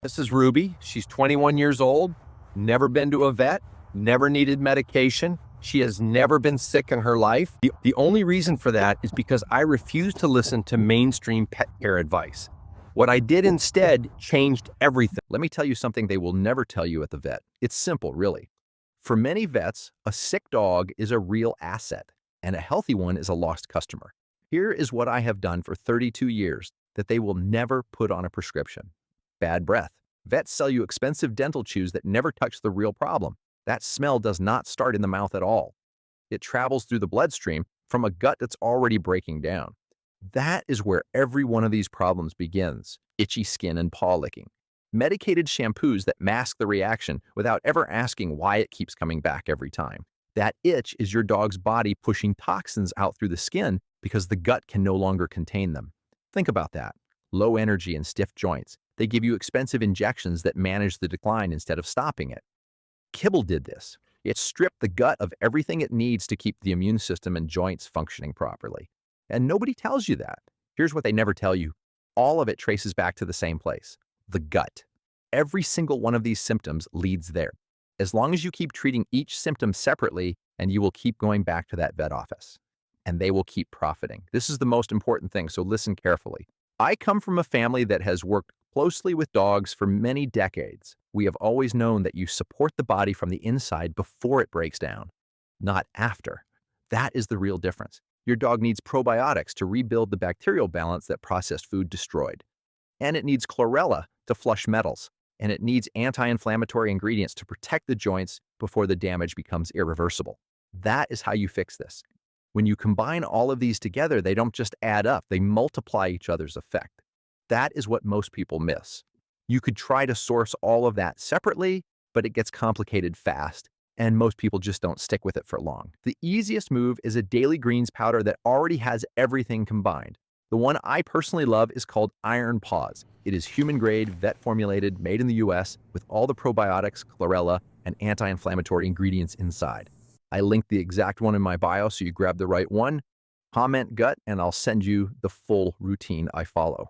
This is Ruby. She's 21 years old, never been to a vet, never needed medication. She has never been sick in her life. The only reason for that is because I refused to listen to mainstream pet care advice. What I did instead changed everything. Let me tell you something they will never tell you at the vet. It's simple, really. For many vets, a sick dog is a real asset, and a healthy one is a lost customer. Here is what I have done for 32 years that they will never put on a prescription. Bad breath. Vets sell you expensive dental chews that never touch the real problem. That smell does not start in the mouth at all. It travels through the bloodstream from a gut that's already breaking down. That is where every one of these problems begins: itchy skin and paw licking. Medicated shampoos that mask the reaction without ever asking why it keeps coming back every time. That itch is your dog's body pushing toxins out through the skin because the gut can no longer contain them. Think about that. Low energy and stiff joints. They give you expensive injections that manage the decline instead of stopping it. Kibble did this. It stripped the gut of everything it needs to keep the immune system and joints functioning properly. And nobody tells you that. Here's what they never tell you. All of it traces back to the same place: the gut. Every single one of these symptoms leads there. As long as you keep treating each symptom separately, and you will keep going back to that vet office. And they will keep profiting. This is the most important thing, so listen carefully. I come from a family that has worked closely with dogs for many decades. We have always known that you support the body from the inside before it breaks down, not after. That is the real difference. Your dog needs probiotics to rebuild the bacterial balance that processed food destroyed. And it needs chlorella to flush metals. And it needs anti-inflammatory ingredients to protect the joints before the damage becomes irreversible. That is how you fix this. When you combine all of these together, they don't just add up, they multiply each other's effect. That is what most people miss. You could try to source all of that separately, but it gets complicated fast, and most people just don't stick with it for long. The easiest move is a daily greens powder that already has everything combined. The one I personally love is called Iron Paws. It is human-grade, vet-formulated, made in the US, with all the probiotics, chlorella, and anti-inflammatory ingredients inside. I linked the exact one in my bio, so you grab the right one, comment gut, and I'll send you the full routine I follow.